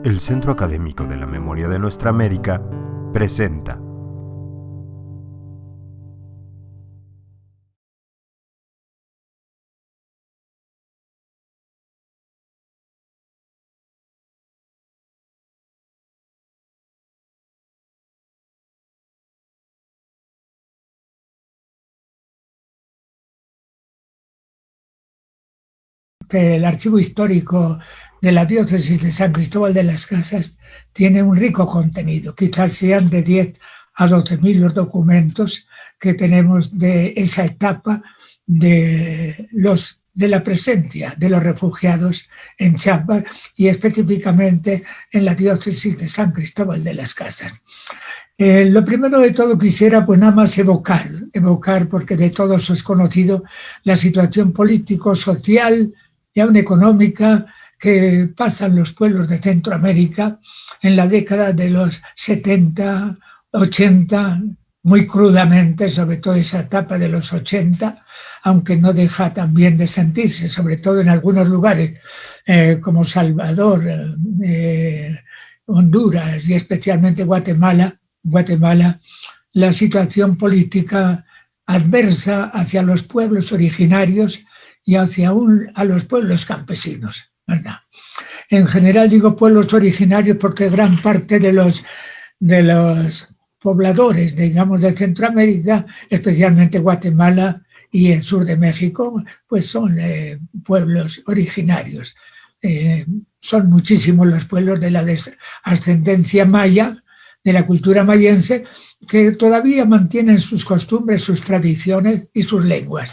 El Centro Académico de la Memoria de Nuestra América presenta que el archivo histórico de la diócesis de San Cristóbal de las Casas tiene un rico contenido. Quizás sean de 10 a 12.000 los documentos que tenemos de esa etapa de la presencia de los refugiados en Chiapas y específicamente en la diócesis de San Cristóbal de las Casas. Lo primero de todo quisiera pues nada más evocar porque de todos es conocido la situación político-social y aún económica que pasan los pueblos de Centroamérica en la década de los 70, 80, muy crudamente, sobre todo esa etapa de los 80, aunque no deja también de sentirse, sobre todo en algunos lugares como Salvador, Honduras y especialmente Guatemala, la situación política adversa hacia los pueblos originarios y hacia a los pueblos campesinos, ¿verdad? En general digo pueblos originarios porque gran parte de los pobladores, digamos, de Centroamérica, especialmente Guatemala y el sur de México, pues son pueblos originarios. Son muchísimos los pueblos de la ascendencia maya, de la cultura mayense, que todavía mantienen sus costumbres, sus tradiciones y sus lenguas.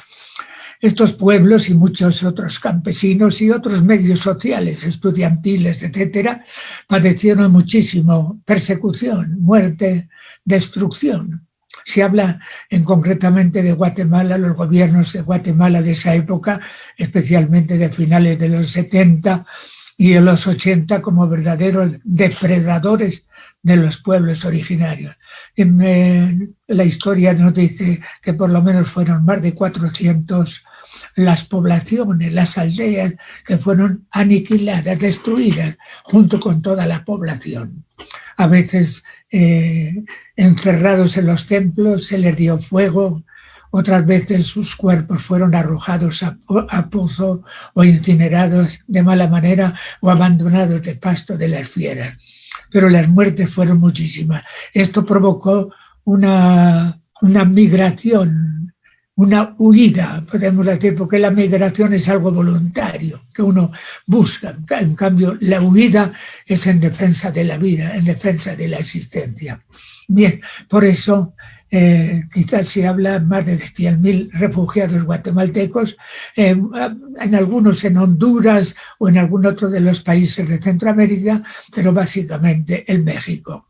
Estos pueblos y muchos otros campesinos y otros medios sociales, estudiantiles, etcétera, padecieron muchísimo persecución, muerte, destrucción. Se habla concretamente de Guatemala, los gobiernos de Guatemala de esa época, especialmente de finales de los 70 y de los 80, como verdaderos depredadores de los pueblos originarios. La historia nos dice que por lo menos fueron más de 400 las poblaciones, las aldeas que fueron aniquiladas, destruidas, junto con toda la población. A veces encerrados en los templos se les dio fuego, otras veces sus cuerpos fueron arrojados a pozo o incinerados de mala manera o abandonados de pasto de las fieras. Pero las muertes fueron muchísimas. Esto provocó una migración, una huida, podemos decir, porque la migración es algo voluntario, que uno busca. En cambio, la huida es en defensa de la vida, en defensa de la existencia. Bien, por eso quizás se habla más de 100.000 refugiados guatemaltecos, en algunos en Honduras o en algún otro de los países de Centroamérica, pero básicamente en México.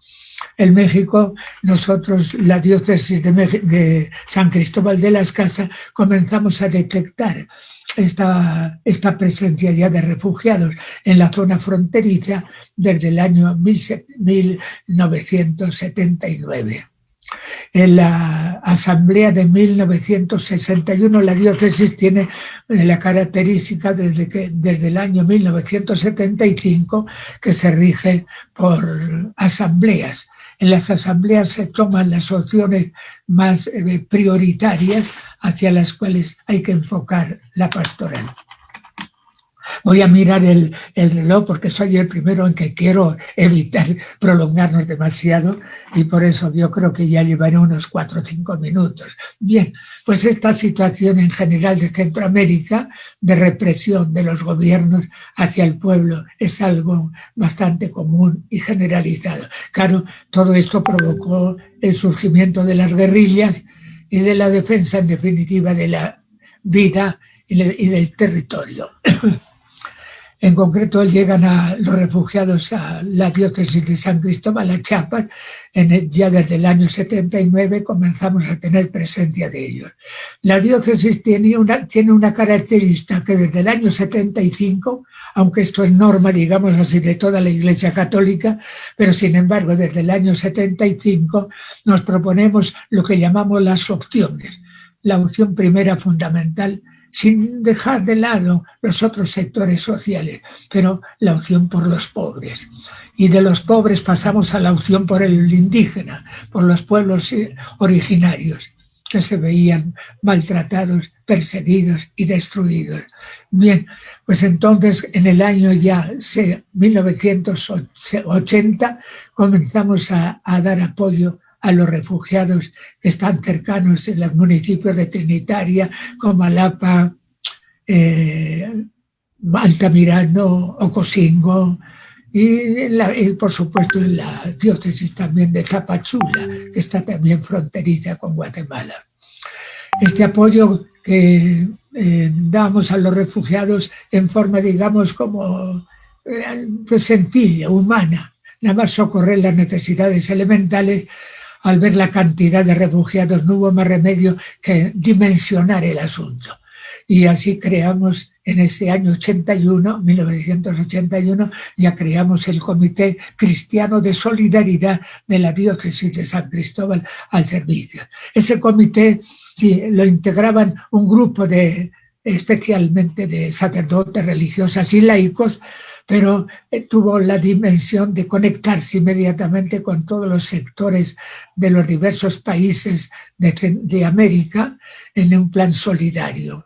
En México, nosotros, la diócesis de San Cristóbal de las Casas, comenzamos a detectar esta presencia ya de refugiados en la zona fronteriza desde el año 1979. En la asamblea de 1961, la diócesis tiene la característica desde el año 1975 que se rige por asambleas. En las asambleas se toman las opciones más prioritarias hacia las cuales hay que enfocar la pastoral. Voy a mirar el reloj porque soy el primero en que quiero evitar prolongarnos demasiado y por eso yo creo que ya llevaré unos 4 o 5 minutos. Bien, pues esta situación en general de Centroamérica, de represión de los gobiernos hacia el pueblo, es algo bastante común y generalizado. Claro, todo esto provocó el surgimiento de las guerrillas y de la defensa, en definitiva, de la vida y del territorio. En concreto, llegan los refugiados a la diócesis de San Cristóbal, a Chiapas. Ya desde el año 79 comenzamos a tener presencia de ellos. La diócesis tiene una característica que desde el año 75, aunque esto es norma, digamos así, de toda la Iglesia Católica, pero sin embargo desde el año 75 nos proponemos lo que llamamos las opciones. La opción primera fundamental sin dejar de lado los otros sectores sociales, pero la opción por los pobres. Y de los pobres pasamos a la opción por el indígena, por los pueblos originarios, que se veían maltratados, perseguidos y destruidos. Bien, pues entonces en el año ya 1980 comenzamos a dar apoyo a los refugiados que están cercanos en los municipios de Trinitaria, Comalapa, Altamirano, Ocosingo, y por supuesto en la diócesis también de Tapachula, que está también fronteriza con Guatemala. Este apoyo que damos a los refugiados en forma, digamos, como pues sencilla, humana, nada más socorrer las necesidades elementales. Al ver la cantidad de refugiados no hubo más remedio que dimensionar el asunto. Y así creamos en ese año 1981, ya creamos el Comité Cristiano de Solidaridad de la Diócesis de San Cristóbal al servicio. Ese comité sí, lo integraban un grupo especialmente de sacerdotes, religiosas y laicos, pero tuvo la dimensión de conectarse inmediatamente con todos los sectores de los diversos países de América en un plan solidario,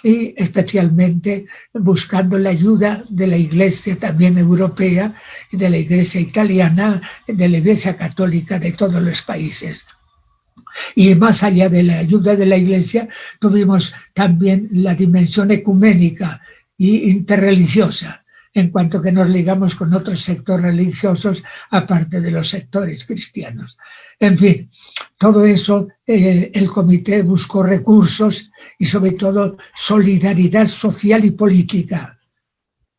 y especialmente buscando la ayuda de la Iglesia también europea, de la Iglesia italiana, de la Iglesia católica de todos los países. Y más allá de la ayuda de la Iglesia, tuvimos también la dimensión ecuménica e interreligiosa, en cuanto que nos ligamos con otros sectores religiosos, aparte de los sectores cristianos. En fin, todo eso, el comité buscó recursos y sobre todo solidaridad social y política.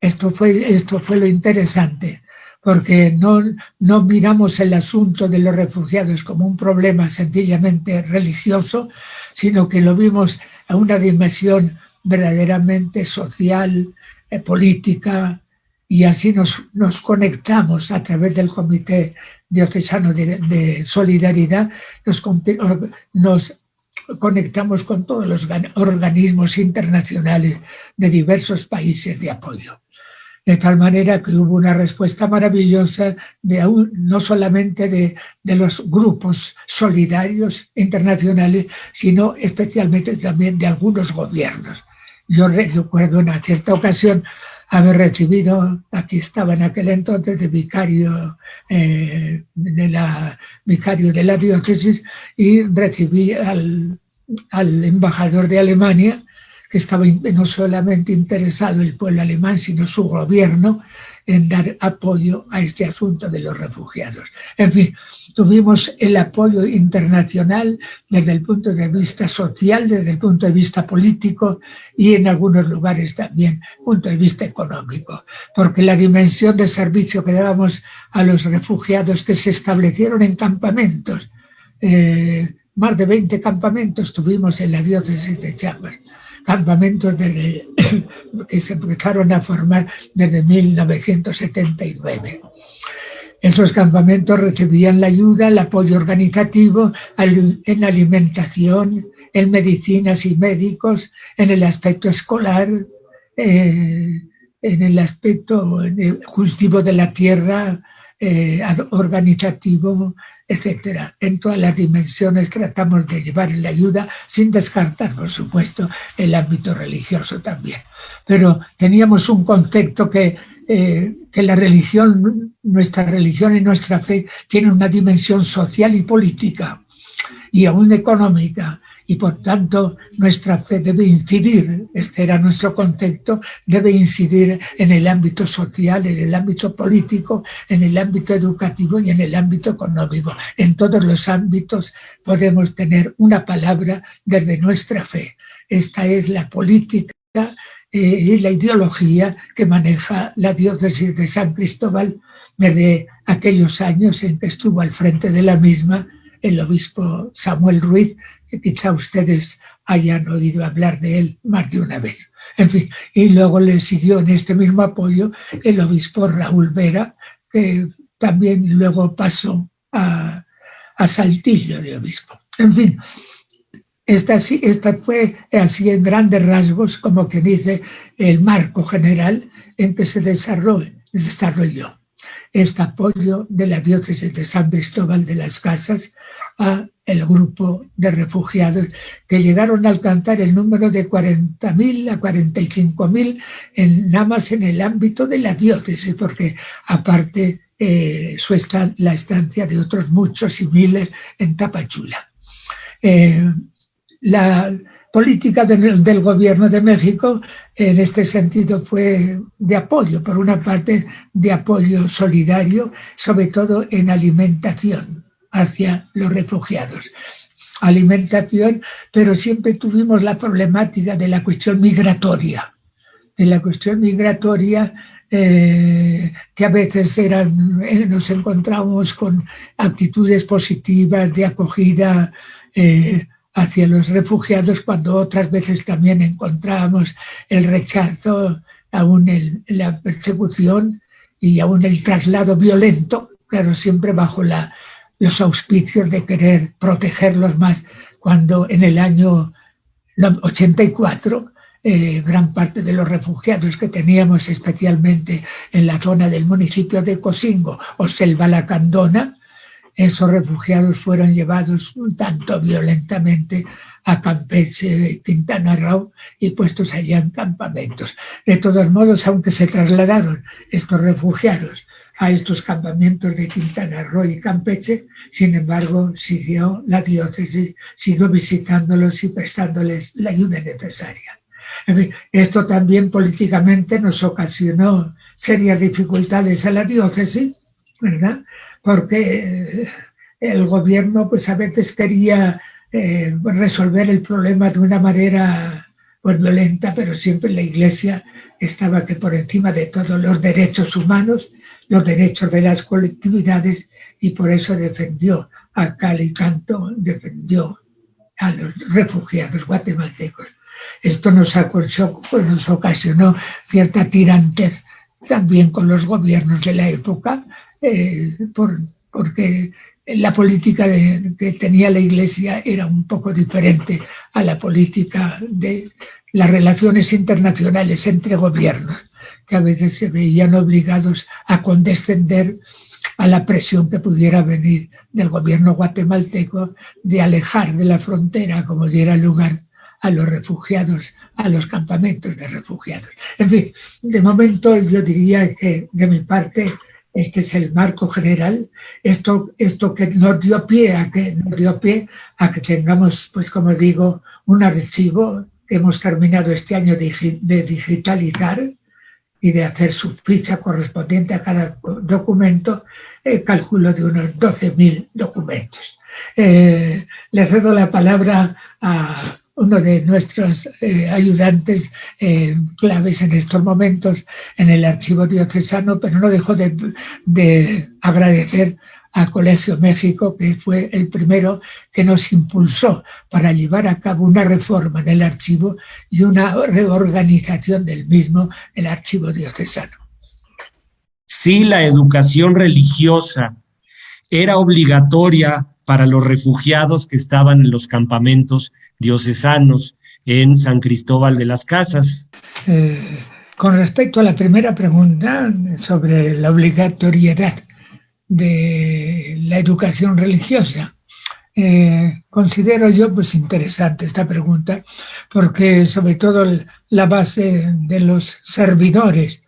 Esto fue lo interesante, porque no miramos el asunto de los refugiados como un problema sencillamente religioso, sino que lo vimos a una dimensión verdaderamente social, política, y así nos conectamos a través del Comité Diocesano de Solidaridad, nos conectamos con todos los organismos internacionales de diversos países de apoyo. De tal manera que hubo una respuesta maravillosa no solamente de los grupos solidarios internacionales, sino especialmente también de algunos gobiernos. Yo recuerdo en una cierta ocasión haber recibido, aquí estaba en aquel entonces, de vicario de la diócesis, y recibí al embajador de Alemania, que estaba no solamente interesado el pueblo alemán, sino su gobierno, en dar apoyo a este asunto de los refugiados. En fin, tuvimos el apoyo internacional desde el punto de vista social, desde el punto de vista político y en algunos lugares también punto de vista económico, porque la dimensión de servicio que dábamos a los refugiados que se establecieron en campamentos, más de 20 campamentos tuvimos en la diócesis de Chiapas, campamentos que se empezaron a formar desde 1979. Esos campamentos recibían la ayuda, el apoyo organizativo en alimentación, en medicinas y médicos, en el aspecto escolar, en el aspecto de cultivo de la tierra, organizativo, etcétera. En todas las dimensiones tratamos de llevar la ayuda sin descartar, por supuesto, el ámbito religioso también. Pero teníamos un concepto que la religión, nuestra religión y nuestra fe tienen una dimensión social y política y aún económica, y por tanto nuestra fe debe incidir, este era nuestro concepto, debe incidir en el ámbito social, en el ámbito político, en el ámbito educativo y en el ámbito económico. En todos los ámbitos podemos tener una palabra desde nuestra fe. Esta es la política y la ideología que maneja la diócesis de San Cristóbal desde aquellos años en que estuvo al frente de la misma el obispo Samuel Ruiz, que quizá ustedes hayan oído hablar de él más de una vez. En fin, y luego le siguió en este mismo apoyo el obispo Raúl Vera, que también luego pasó a Saltillo de obispo. En fin, Esta fue así en grandes rasgos, como que dice, el marco general en que se desarrolló este apoyo de la diócesis de San Cristóbal de las Casas a el grupo de refugiados que llegaron a alcanzar el número de 40.000 a 45.000 nada más en el ámbito de la diócesis, porque aparte la estancia de otros muchos y miles en Tapachula. La política del gobierno de México en este sentido fue de apoyo, por una parte de apoyo solidario, sobre todo en alimentación hacia los refugiados. Alimentación, pero siempre tuvimos la problemática de la cuestión migratoria. Que a veces nos encontramos con actitudes positivas de acogida hacia los refugiados, cuando otras veces también encontramos el rechazo, aún la persecución y aún el traslado violento, claro, siempre bajo los auspicios de querer protegerlos más, cuando en el año 84 gran parte de los refugiados que teníamos, especialmente en la zona del municipio de Cocingo o Selva Lacandona, esos refugiados fueron llevados un tanto violentamente a Campeche, Quintana Roo, y puestos allá en campamentos. De todos modos, aunque se trasladaron estos refugiados a estos campamentos de Quintana Roo y Campeche, sin embargo, la diócesis siguió visitándolos y prestándoles la ayuda necesaria. En fin, esto también políticamente nos ocasionó serias dificultades a la diócesis, ¿verdad? Porque el gobierno pues a veces quería resolver el problema de una manera pues violenta, pero siempre la Iglesia estaba que por encima de todos los derechos humanos, los derechos de las colectividades, y por eso defendió a cal y canto, defendió a los refugiados guatemaltecos. Esto nos ocasionó cierta tirantez también con los gobiernos de la época, porque la política que tenía la Iglesia era un poco diferente a la política de las relaciones internacionales entre gobiernos, que a veces se veían obligados a condescender a la presión que pudiera venir del gobierno guatemalteco de alejar de la frontera, como diera lugar, a los refugiados, a los campamentos de refugiados. En fin, de momento yo diría que de mi parte este es el marco general, esto que nos dio pie a que tengamos, pues como digo, un archivo que hemos terminado este año de digitalizar y de hacer su ficha correspondiente a cada documento, cálculo de unos 12.000 documentos. Le cedo la palabra a uno de nuestros ayudantes claves en estos momentos en el archivo diocesano, pero no dejo de agradecer a Colegio México, que fue el primero que nos impulsó para llevar a cabo una reforma en el archivo y una reorganización del mismo, el archivo diocesano. Sí, la educación religiosa era obligatoria para los refugiados que estaban en los campamentos diocesanos en San Cristóbal de las Casas. Con respecto a la primera pregunta sobre la obligatoriedad de la educación religiosa, considero yo pues interesante esta pregunta, porque sobre todo la base de los servidores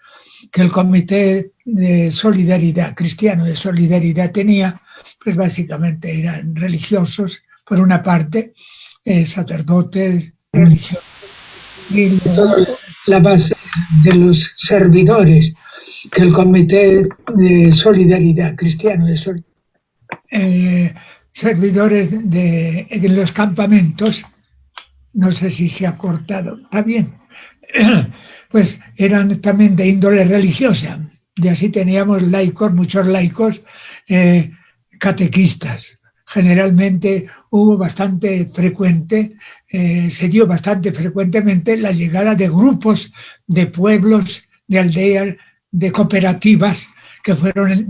que el Comité de Solidaridad, Cristiano de Solidaridad tenía, pues básicamente eran religiosos, por una parte, sacerdotes, religiosos, y la base de los servidores que el Comité de Solidaridad, Cristiano de Solidaridad, servidores en los campamentos, no sé si se ha cortado, está bien, pues eran también de índole religiosa, y así teníamos laicos, muchos laicos, catequistas. Generalmente se dio bastante frecuentemente la llegada de grupos de pueblos, de aldeas, de cooperativas que fueron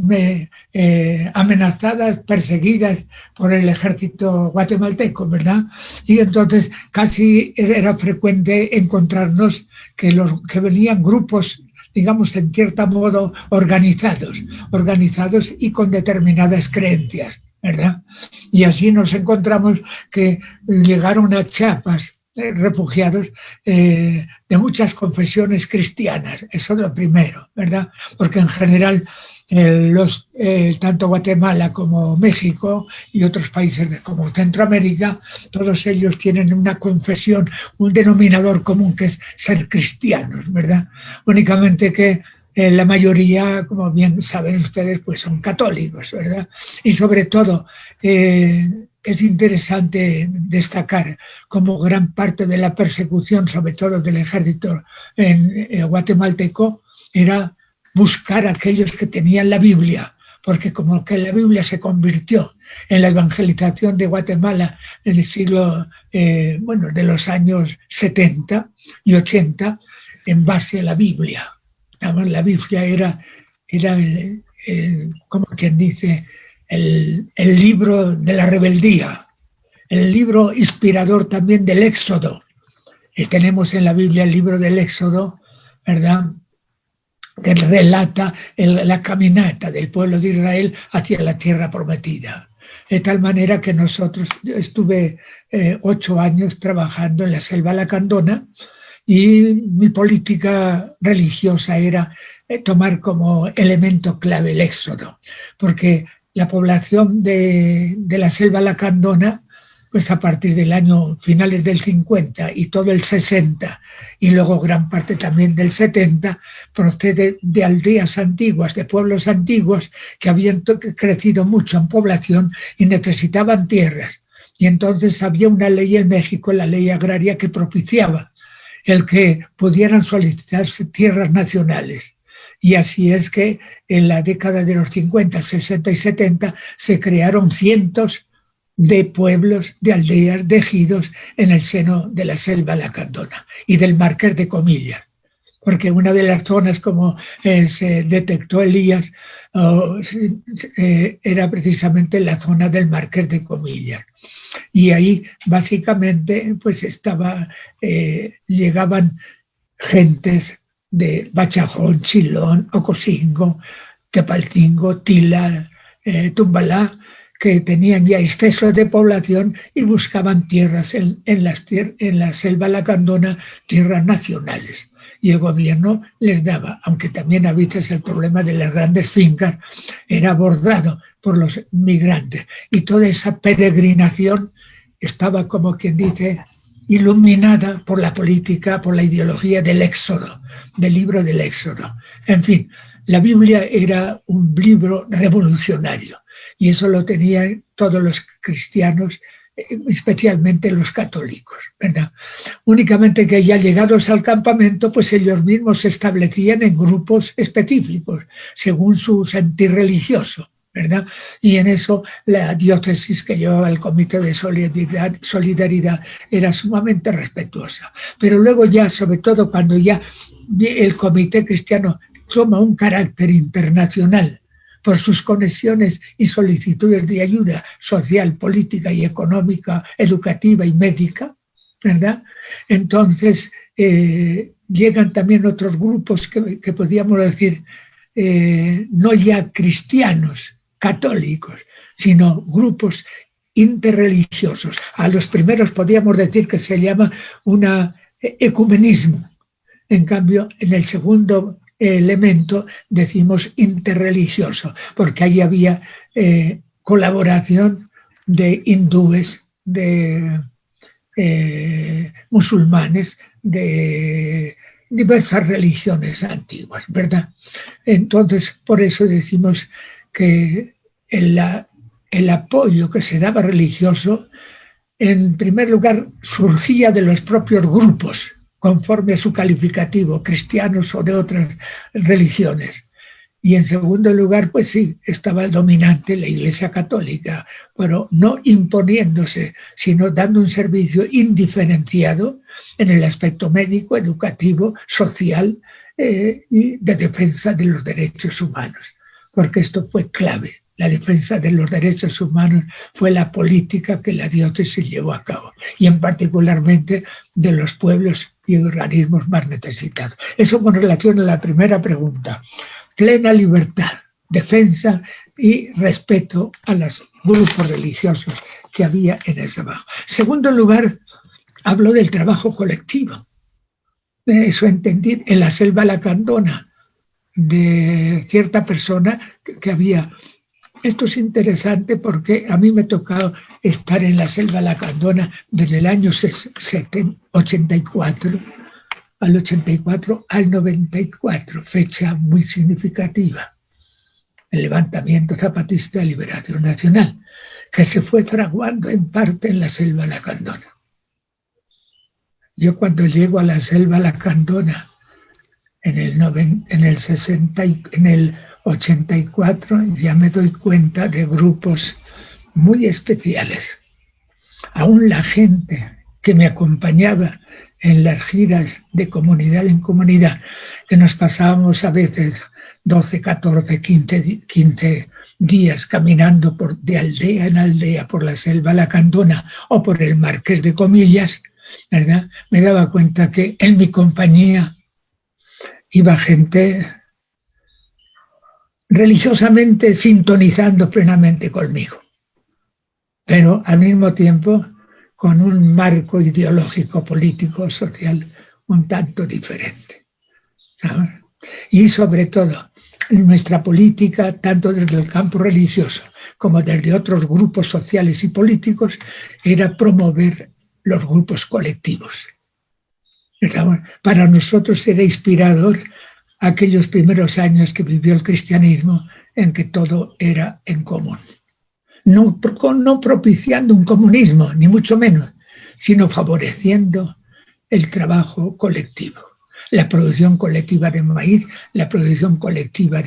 amenazadas, perseguidas por el ejército guatemalteco, ¿verdad? Y entonces casi era frecuente encontrarnos que venían grupos, digamos, en cierto modo organizados y con determinadas creencias, ¿verdad? Y así nos encontramos que llegaron a Chiapas refugiados de muchas confesiones cristianas. Eso es lo primero, ¿verdad? Porque en general tanto Guatemala como México y otros países como Centroamérica, todos ellos tienen una confesión, un denominador común, que es ser cristianos, ¿verdad? Únicamente que la mayoría, como bien saben ustedes, pues son católicos, ¿verdad? Y sobre todo es interesante destacar como gran parte de la persecución, sobre todo del ejército guatemalteco, era buscar a aquellos que tenían la Biblia, porque como que la Biblia se convirtió en la evangelización de Guatemala en el siglo, de los años 70 y 80, en base a la Biblia. La Biblia era como quien dice, el libro de la rebeldía, el libro inspirador también del Éxodo. Tenemos en la Biblia el libro del Éxodo, ¿verdad?, que relata la caminata del pueblo de Israel hacia la tierra prometida. De tal manera que yo estuve 8 años trabajando en la selva lacandona, y mi política religiosa era tomar como elemento clave el Éxodo, porque la población de la selva lacandona, pues a partir del año finales del 50 y todo el 60, y luego gran parte también del 70, procede de aldeas antiguas, de pueblos antiguos que habían crecido mucho en población y necesitaban tierras. Y entonces había una ley en México, la ley agraria, que propiciaba el que pudieran solicitarse tierras nacionales. Y así es que en la década de los 50, 60 y 70 se crearon cientos de pueblos, de aldeas, de ejidos en el seno de la selva lacandona y del Marqués de Comillas, porque una de las zonas, como se detectó Elías, era precisamente la zona del Marqués de Comillas. Y ahí básicamente pues llegaban gentes de Bachajón, Chilón, Ocosingo, Tepalcingo, Tila, Tumbalá, que tenían ya exceso de población y buscaban tierras en la selva lacandona, tierras nacionales. Y el gobierno les daba, aunque también a veces el problema de las grandes fincas era abordado por los migrantes. Y toda esa peregrinación estaba, como quien dice, iluminada por la política, por la ideología del Éxodo, del libro del Éxodo. En fin, la Biblia era un libro revolucionario. Y eso lo tenían todos los cristianos, especialmente los católicos, ¿verdad? Únicamente que ya llegados al campamento, pues ellos mismos se establecían en grupos específicos, según su sentir religioso, ¿verdad? Y en eso la diócesis que llevaba el Comité de Solidaridad era sumamente respetuosa. Pero luego ya, sobre todo cuando ya el Comité Cristiano toma un carácter internacional, por sus conexiones y solicitudes de ayuda social, política y económica, educativa y médica, ¿verdad? Entonces llegan también otros grupos que podríamos decir no ya cristianos, católicos, sino grupos interreligiosos. A los primeros podríamos decir que se llama un ecumenismo. En cambio, en el segundo elemento decimos interreligioso, porque ahí había colaboración de hindúes, de musulmanes, de diversas religiones antiguas, ¿verdad? Entonces, por eso decimos que el apoyo que se daba religioso, en primer lugar, surgía de los propios grupos, conforme a su calificativo, cristianos o de otras religiones. Y en segundo lugar, pues sí, estaba el dominante, la Iglesia Católica, pero no imponiéndose, sino dando un servicio indiferenciado en el aspecto médico, educativo, social y de defensa de los derechos humanos. porque esto fue clave. La defensa de los derechos humanos fue la política que la diócesis llevó a cabo, y en particularmente de los pueblos y organismos más necesitados. Eso con relación a la primera pregunta. Plena libertad, defensa y respeto a los grupos religiosos que había en el trabajo. Segundo lugar, hablo del trabajo colectivo. Eso entendí en la selva lacandona, de cierta persona que había. Esto es interesante porque a mí me ha tocado estar en la selva lacandona desde el año 84 al 94, fecha muy significativa. El levantamiento zapatista de liberación nacional, que se fue fraguando en parte en la selva lacandona. Yo cuando llego a la selva lacandona en el 84 ya me doy cuenta de grupos muy especiales. Aún la gente que me acompañaba en las giras de comunidad en comunidad, que nos pasábamos a veces 12, 14, 15 días caminando de aldea en aldea por la selva lacandona o por el Marqués de Comillas, ¿verdad? Me daba cuenta que en mi compañía iba gente religiosamente sintonizando plenamente conmigo, pero al mismo tiempo con un marco ideológico, político, social un tanto diferente, ¿sabes? Y sobre todo, nuestra política, tanto desde el campo religioso como desde otros grupos sociales y políticos, era promover los grupos colectivos. Para nosotros era inspirador aquellos primeros años que vivió el cristianismo, en que todo era en común. No propiciando un comunismo, ni mucho menos, sino favoreciendo el trabajo colectivo. La producción colectiva de maíz, la producción colectiva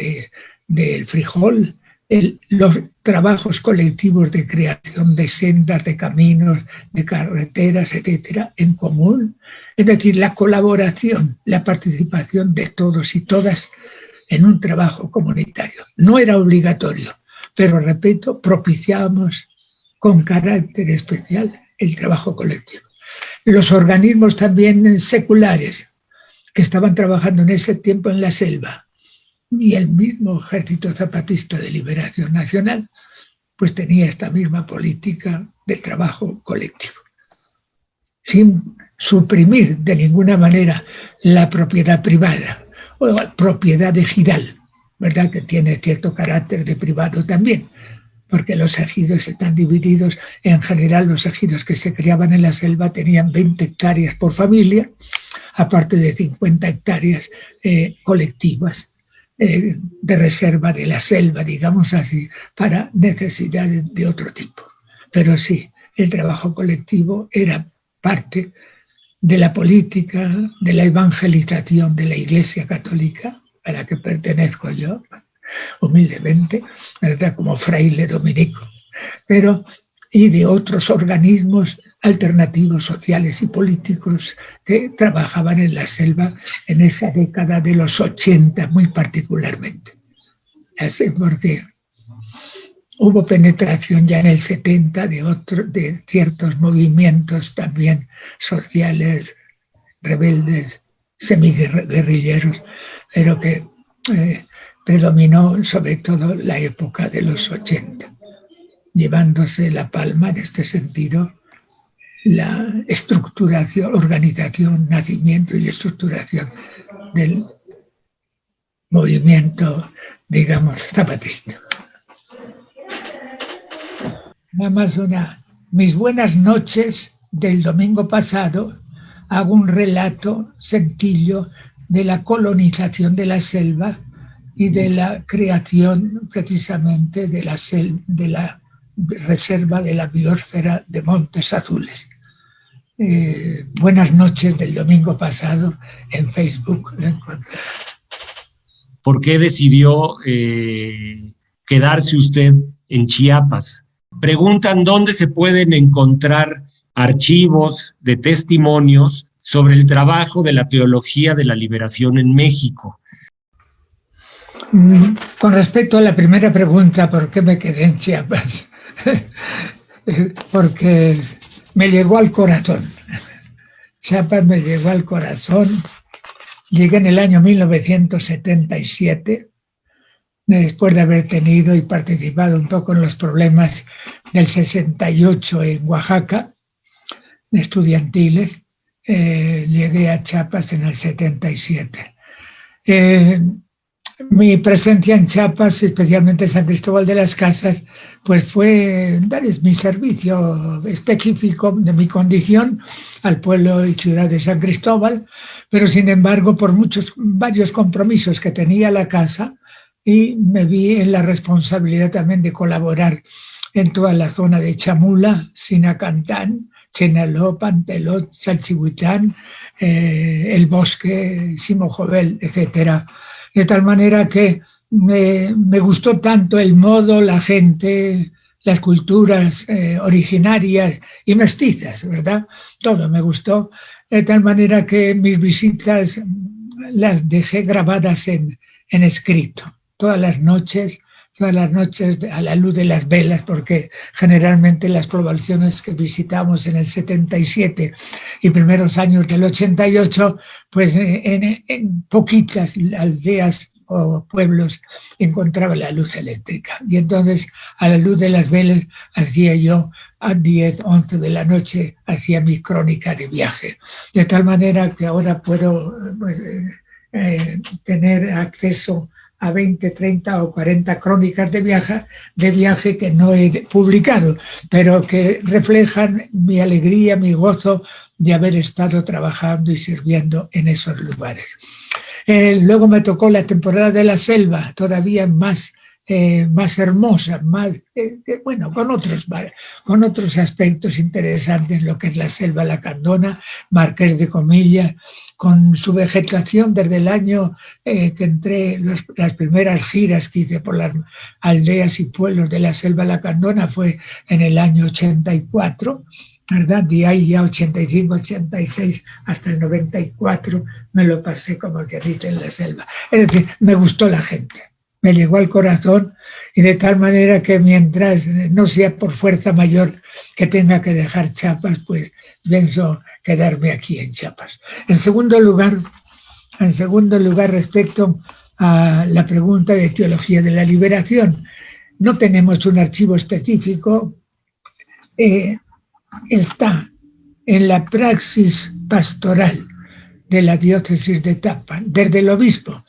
del frijol, los trabajos colectivos de creación de sendas, de caminos, de carreteras, etcétera, en común. Es decir, la colaboración, la participación de todos y todas en un trabajo comunitario. No era obligatorio, pero, repito, propiciábamos con carácter especial el trabajo colectivo. Los organismos también seculares que estaban trabajando en ese tiempo en la selva, y el mismo Ejército Zapatista de Liberación Nacional, pues tenía esta misma política del trabajo colectivo, sin suprimir de ninguna manera la propiedad privada o la propiedad ejidal, ¿verdad? Que tiene cierto carácter de privado también, porque los ejidos están divididos. En general, los ejidos que se criaban en la selva tenían 20 hectáreas por familia, aparte de 50 hectáreas colectivas, de reserva de la selva, digamos así, para necesidades de otro tipo. Pero sí, el trabajo colectivo era parte de la política, de la evangelización de la Iglesia Católica, a la que pertenezco yo, humildemente, ¿verdad? Como fraile dominico, y de otros organismos alternativos sociales y políticos que trabajaban en la selva en esa década de los 80 muy particularmente. Así porque hubo penetración ya en el 70 de ciertos movimientos también sociales, rebeldes, semiguerrilleros, pero que predominó sobre todo la época de los 80, llevándose la palma en este sentido la estructuración, organización, nacimiento y estructuración del movimiento, digamos, zapatista. Nada más mis buenas noches del domingo pasado, hago un relato sencillo de la colonización de la selva y de la creación precisamente de la reserva de la biosfera de Montes Azules. Buenas noches del domingo pasado en Facebook. ¿Por qué decidió quedarse usted en Chiapas? Preguntan dónde se pueden encontrar archivos de testimonios sobre el trabajo de la teología de la liberación en México. Con respecto a la primera pregunta, ¿por qué me quedé en Chiapas? Porque me llegó al corazón. Chiapas me llegó al corazón. Llegué en el año 1977, después de haber tenido y participado un poco en los problemas del 68 en Oaxaca, estudiantiles. Llegué a Chiapas en el 77. Mi presencia en Chiapas, especialmente en San Cristóbal de las Casas, pues fue dar mi servicio específico de mi condición al pueblo y ciudad de San Cristóbal, pero sin embargo por varios compromisos que tenía la casa, y me vi en la responsabilidad también de colaborar en toda la zona de Chamula, Sinacantán, Chenaló, Panteló, Chalchihuitán, El Bosque, Simojovel, etcétera. De tal manera que me gustó tanto el modo, la gente, las culturas originarias y mestizas, ¿verdad? Todo me gustó. De tal manera que mis visitas las dejé grabadas en escrito. Todas las noches a la luz de las velas, porque generalmente las poblaciones que visitamos en el 77 y primeros años del 88, pues en poquitas aldeas o pueblos encontraba la luz eléctrica. Y entonces a la luz de las velas hacía yo a 10, 11 de la noche, hacía mi crónica de viaje. De tal manera que ahora puedo tener acceso a 20, 30 o 40 crónicas de viaje que no he publicado, pero que reflejan mi alegría, mi gozo de haber estado trabajando y sirviendo en esos lugares. Luego me tocó la temporada de la selva, todavía más hermosa, bueno, con otros aspectos interesantes, lo que es la selva lacandona, Marqués de Comillas, con su vegetación desde el año que entré, las primeras giras que hice por las aldeas y pueblos de la selva lacandona fue en el año 84, ¿verdad? De ahí ya 85, 86 hasta el 94 me lo pasé como que dice en la selva. Es decir, me gustó la gente. Me llegó al corazón, y de tal manera que mientras no sea por fuerza mayor que tenga que dejar Chiapas, pues pienso quedarme aquí en Chiapas. En segundo lugar, respecto a la pregunta de teología de la liberación, no tenemos un archivo específico. Está en la praxis pastoral de la diócesis de Tapa, desde el obispo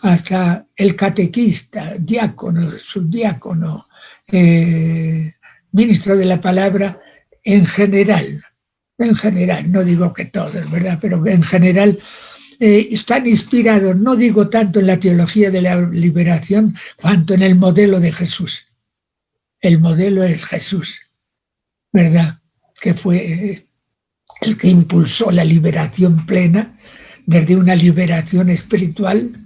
hasta el catequista, diácono, subdiácono, ministro de la palabra, en general, no digo que todos, ¿verdad? Pero en general están inspirados, no digo tanto en la teología de la liberación, cuanto en el modelo de Jesús. El modelo es Jesús, ¿verdad? Que fue el que impulsó la liberación plena, desde una liberación espiritual,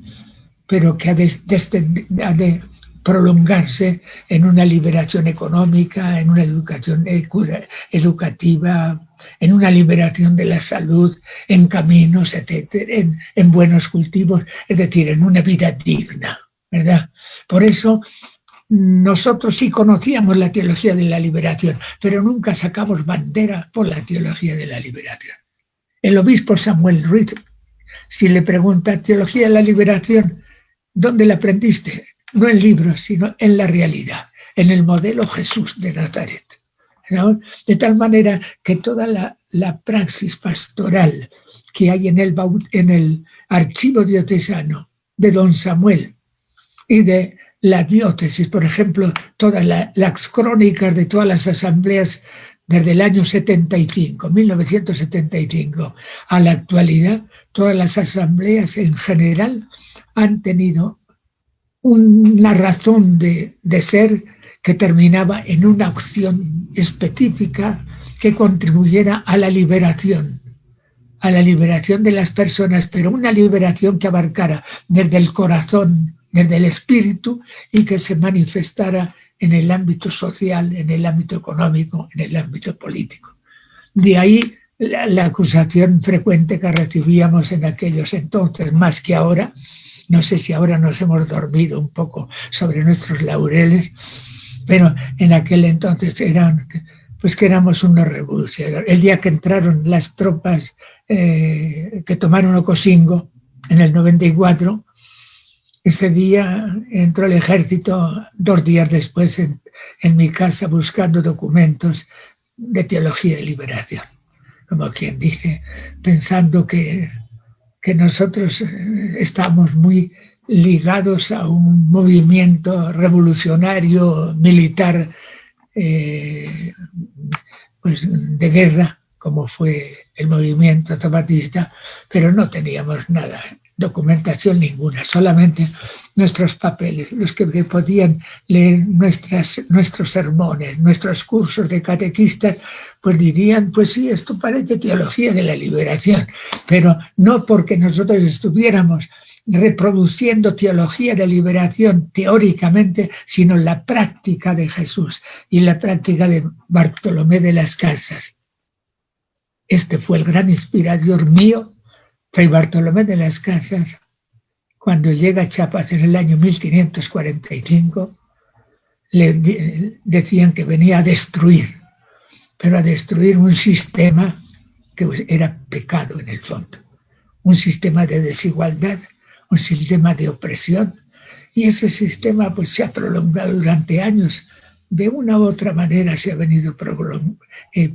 pero que ha de prolongarse en una liberación económica, en una educación educativa, en una liberación de la salud, en caminos, etcétera, en buenos cultivos, es decir, en una vida digna, ¿verdad? Por eso nosotros sí conocíamos la teología de la liberación, pero nunca sacamos bandera por la teología de la liberación. El obispo Samuel Ruiz, si le pregunta teología de la liberación, ¿dónde la aprendiste? No en libros, sino en la realidad, en el modelo Jesús de Nazaret, ¿no? De tal manera que toda la praxis pastoral que hay en el archivo diocesano de don Samuel y de la diócesis, por ejemplo, todas las crónicas de todas las asambleas desde el año 1975, a la actualidad, todas las asambleas en general han tenido una razón de ser que terminaba en una acción específica que contribuyera a la liberación de las personas, pero una liberación que abarcara desde el corazón, desde el espíritu, y que se manifestara en el ámbito social, en el ámbito económico, en el ámbito político. De ahí la acusación frecuente que recibíamos en aquellos entonces, más que ahora, No sé si ahora nos hemos dormido un poco sobre nuestros laureles, pero en aquel entonces pues que éramos unos revolucionarios. El día que entraron las tropas que tomaron Ocosingo en el 94, ese día entró el ejército 2 días después en mi casa buscando documentos de teología de liberación, como quien dice, pensando que nosotros estamos muy ligados a un movimiento revolucionario militar pues de guerra, como fue el movimiento zapatista, pero no teníamos nada, documentación ninguna, solamente nuestros papeles. Los que podían leer nuestros sermones, nuestros cursos de catequistas, pues dirían, pues sí, esto parece teología de la liberación, pero no porque nosotros estuviéramos reproduciendo teología de liberación teóricamente, sino la práctica de Jesús y la práctica de Bartolomé de las Casas. Este fue el gran inspirador mío, Fray Bartolomé de las Casas. Cuando llega a Chiapas en el año 1545, le decían que venía a destruir, pero a destruir un sistema que era pecado en el fondo, un sistema de desigualdad, un sistema de opresión, y ese sistema pues se ha prolongado durante años. De una u otra manera se ha venido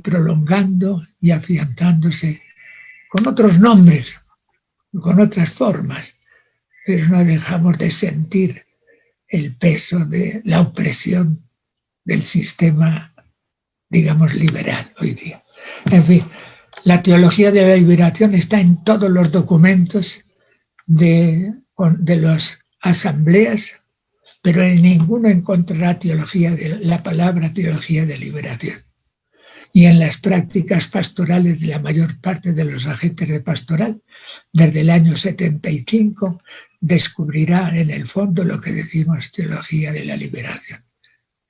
prolongando y afianzándose con otros nombres, con otras formas, pero no dejamos de sentir el peso de la opresión del sistema, digamos, liberal hoy día. En fin, la teología de la liberación está en todos los documentos de las asambleas, pero en ninguno encontrará la palabra teología de liberación. Y en las prácticas pastorales de la mayor parte de los agentes de pastoral, desde el año 75, descubrirá en el fondo lo que decimos teología de la liberación.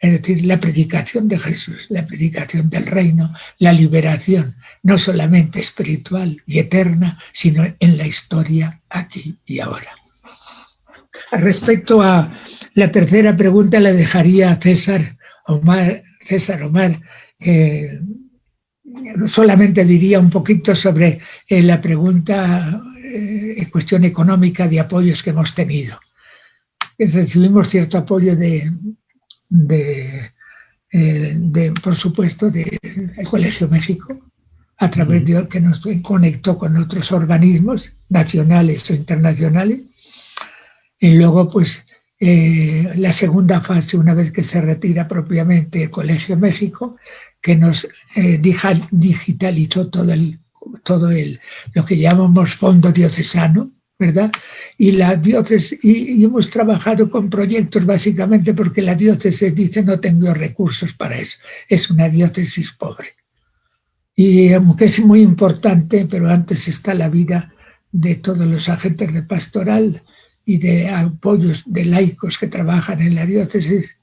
Es decir, la predicación de Jesús, la predicación del reino, la liberación, no solamente espiritual y eterna, sino en la historia aquí y ahora. Respecto a la tercera pregunta, la dejaría a César Omar, que solamente diría un poquito sobre la pregunta en cuestión económica de apoyos que hemos tenido. Recibimos cierto apoyo por supuesto, del Colegio México, a través de que nos conectó con otros organismos nacionales o internacionales. Y luego, pues, la segunda fase, una vez que se retira propiamente el Colegio México, que nos digitalizó todo lo que llamamos fondo diocesano, ¿verdad? Y la diócesis, y hemos trabajado con proyectos básicamente porque la diócesis dice no tengo recursos para eso, es una diócesis pobre. Y aunque es muy importante, pero antes está la vida de todos los agentes de pastoral y de apoyos de laicos que trabajan en la diócesis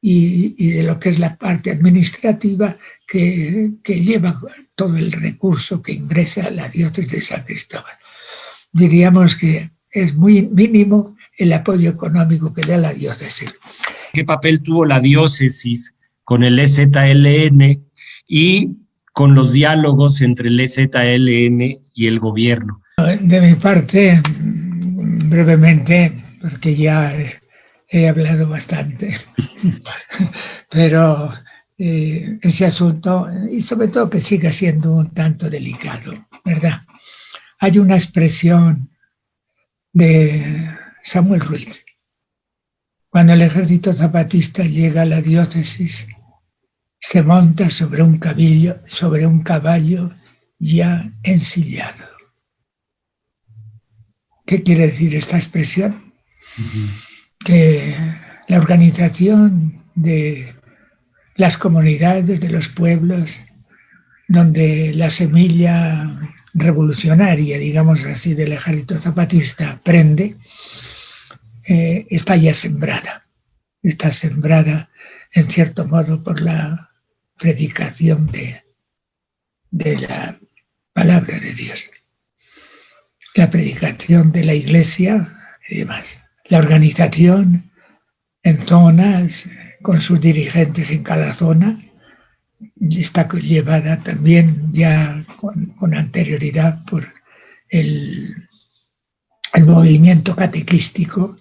y de lo que es la parte administrativa que lleva todo el recurso que ingresa a la diócesis de San Cristóbal. Diríamos que es muy mínimo el apoyo económico que da la diócesis. ¿Qué papel tuvo la diócesis con el EZLN y con los diálogos entre el EZLN y el gobierno? De mi parte, brevemente, porque ya he hablado bastante, pero ese asunto, y sobre todo que siga siendo un tanto delicado, ¿verdad? Hay una expresión de Samuel Ruiz. Cuando el ejército zapatista llega a la diócesis, se monta sobre un caballo ya ensillado. ¿Qué quiere decir esta expresión? Que la organización de las comunidades, de los pueblos, donde la semilla revolucionaria, digamos así, del ejército zapatista prende, está ya sembrada. Está sembrada, en cierto modo, por la predicación de la palabra de Dios. La predicación de la Iglesia y demás. La organización en zonas, con sus dirigentes en cada zona, está llevada también ya con anterioridad por el movimiento catequístico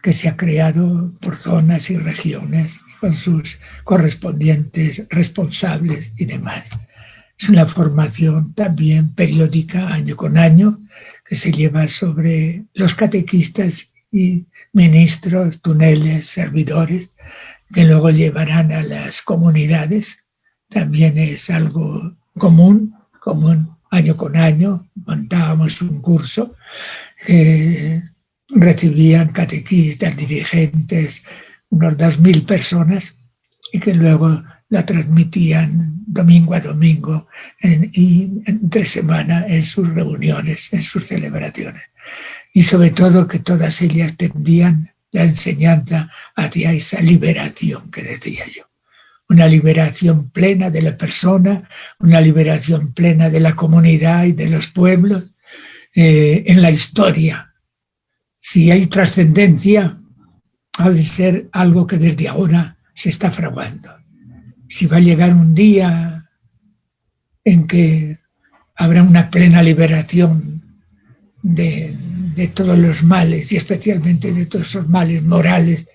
que se ha creado por zonas y regiones con sus correspondientes responsables y demás. Es una formación también periódica, año con año, que se lleva sobre los catequistas y ministros, tuneles, servidores, que luego llevarán a las comunidades. También es algo común, año con año. Montábamos un curso que recibían catequistas, dirigentes, unos 2.000 personas, y que luego la transmitían domingo a domingo y entre semana en sus reuniones, en sus celebraciones. Y sobre todo que todas ellas tendían la enseñanza hacia esa liberación que decía yo. Una liberación plena de la persona, una liberación plena de la comunidad y de los pueblos en la historia. Si hay trascendencia, ha de ser algo que desde ahora se está fraguando. Si va a llegar un día en que habrá una plena liberación de todos los males, y especialmente de todos esos males morales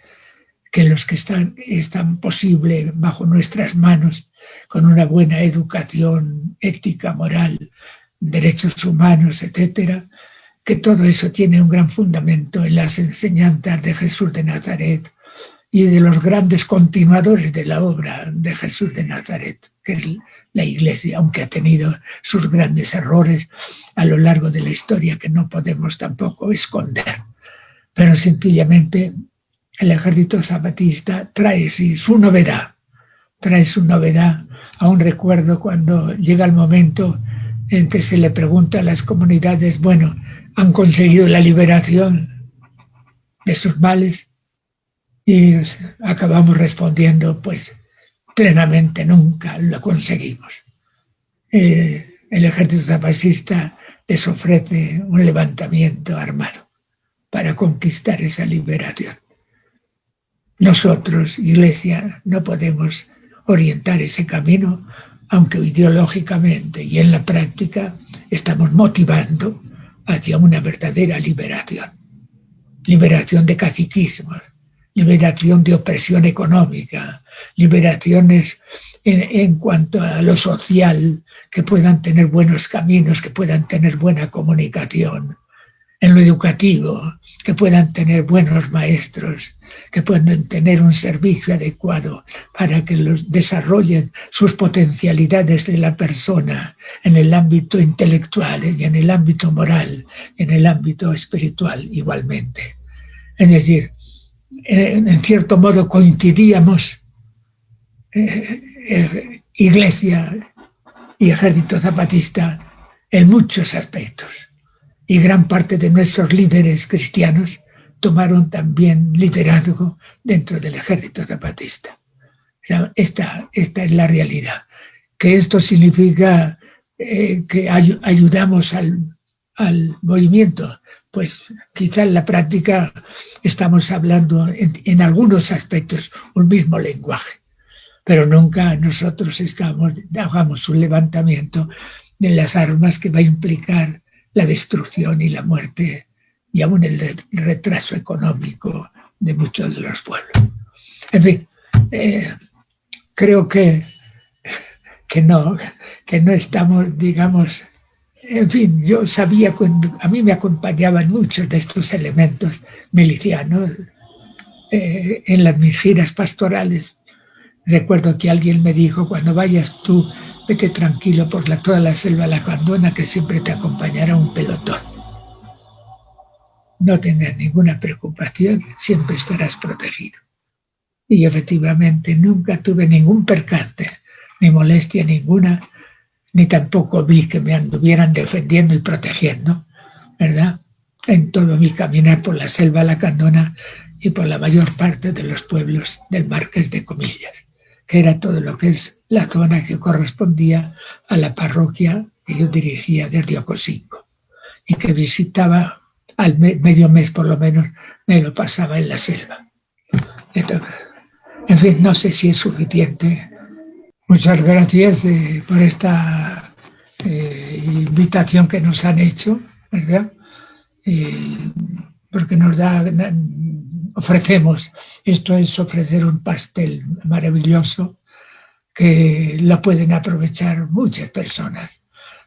que los que están posible bajo nuestras manos, con una buena educación ética, moral, derechos humanos, etcétera, que todo eso tiene un gran fundamento en las enseñanzas de Jesús de Nazaret y de los grandes continuadores de la obra de Jesús de Nazaret, que es la Iglesia, aunque ha tenido sus grandes errores a lo largo de la historia que no podemos tampoco esconder. Pero sencillamente el ejército zapatista trae su novedad. Aún recuerdo cuando llega el momento en que se le pregunta a las comunidades, bueno, ¿han conseguido la liberación de sus males? Y acabamos respondiendo, pues plenamente nunca lo conseguimos. El ejército zapatista les ofrece un levantamiento armado para conquistar esa liberación. Nosotros, Iglesia, no podemos orientar ese camino, aunque ideológicamente y en la práctica estamos motivando hacia una verdadera liberación. Liberación de caciquismos, liberación de opresión económica, liberaciones en cuanto a lo social, que puedan tener buenos caminos, que puedan tener buena comunicación, en lo educativo, que puedan tener buenos maestros, que puedan tener un servicio adecuado para que los desarrollen sus potencialidades de la persona en el ámbito intelectual y en el ámbito moral, en el ámbito espiritual igualmente. Es decir, en cierto modo coincidíamos Iglesia y Ejército Zapatista en muchos aspectos. Y gran parte de nuestros líderes cristianos tomaron también liderazgo dentro del Ejército Zapatista. O sea, esta es la realidad. Que esto significa que ayudamos al movimiento. Pues quizá en la práctica estamos hablando en algunos aspectos un mismo lenguaje, pero nunca nosotros hagamos un levantamiento de las armas que va a implicar la destrucción y la muerte y aún el retraso económico de muchos de los pueblos. En fin, creo que no estamos, digamos. En fin, yo sabía, a mí me acompañaban muchos de estos elementos milicianos en mis giras pastorales. Recuerdo que alguien me dijo, cuando vayas tú, vete tranquilo por toda la selva lacandona, que siempre te acompañará un pelotón. No tengas ninguna preocupación, siempre estarás protegido. Y efectivamente nunca tuve ningún percance, ni molestia ninguna, ni tampoco vi que me anduvieran defendiendo y protegiendo, ¿verdad? En todo mi caminar por la selva lacandona y por la mayor parte de los pueblos del Marqués de Comillas, que era todo lo que es la zona que correspondía a la parroquia que yo dirigía desde Ocosingo y que visitaba al medio mes por lo menos me lo pasaba en la selva. Entonces, en fin, no sé si es suficiente. Muchas gracias por esta invitación que nos han hecho, ¿verdad? Porque ofrecemos, esto es ofrecer un pastel maravilloso que lo pueden aprovechar muchas personas.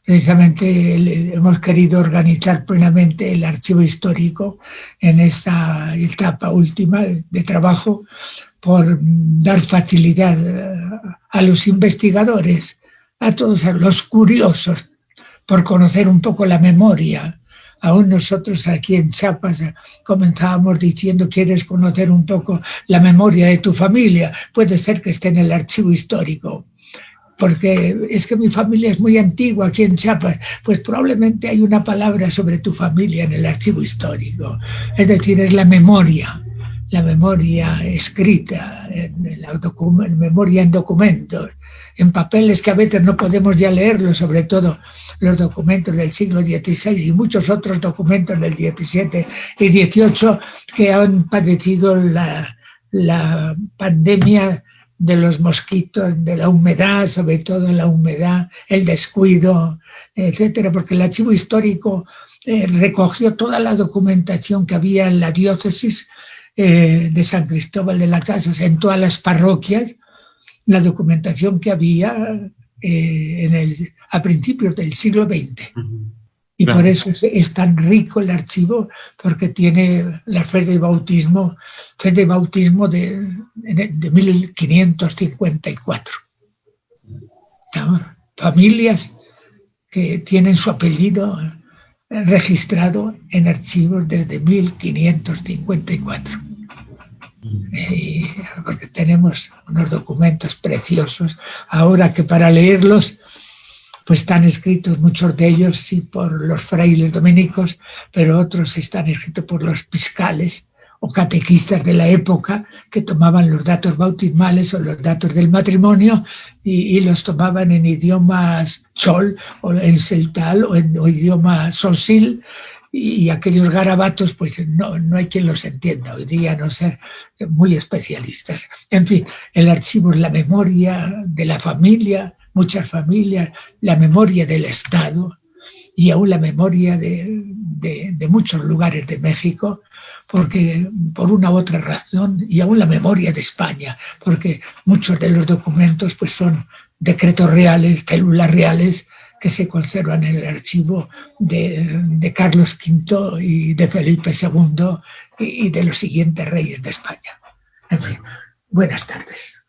Precisamente hemos querido organizar plenamente el archivo histórico en esta etapa última de trabajo por dar facilidad a los investigadores, a todos los curiosos, por conocer un poco la memoria. Aún nosotros aquí en Chiapas comenzábamos diciendo: ¿quieres conocer un poco la memoria de tu familia? Puede ser que esté en el archivo histórico, porque es que mi familia es muy antigua aquí en Chiapas. Pues probablemente hay una palabra sobre tu familia en el archivo histórico. Es decir, es la memoria escrita, memoria en documentos, en papeles que a veces no podemos ya leerlos, sobre todo los documentos del siglo XVI y muchos otros documentos del XVII y XVIII que han padecido la pandemia de los mosquitos, de la humedad, sobre todo la humedad, el descuido, etcétera, porque el archivo histórico recogió toda la documentación que había en la diócesis de San Cristóbal de las Casas, en todas las parroquias, la documentación que había a principios del siglo XX. Y por eso es tan rico el archivo, porque tiene la fe de bautismo de 1554. Familias que tienen su apellido registrado en archivos desde 1554. Porque tenemos unos documentos preciosos, ahora que para leerlos pues están escritos muchos de ellos sí por los frailes dominicos, pero otros están escritos por los fiscales o catequistas de la época, que tomaban los datos bautismales o los datos del matrimonio y los tomaban en idiomas chol o en celtal o en idioma solsil, y aquellos garabatos pues no hay quien los entienda hoy día, a no ser muy especialistas. En fin, el archivo es la memoria de la familia, muchas familias, la memoria del Estado y aún la memoria de muchos lugares de México, porque por una u otra razón, y aún la memoria de España, porque muchos de los documentos pues son decretos reales, células reales, que se conservan en el archivo de Carlos V y de Felipe II y de los siguientes reyes de España. En fin, buenas tardes.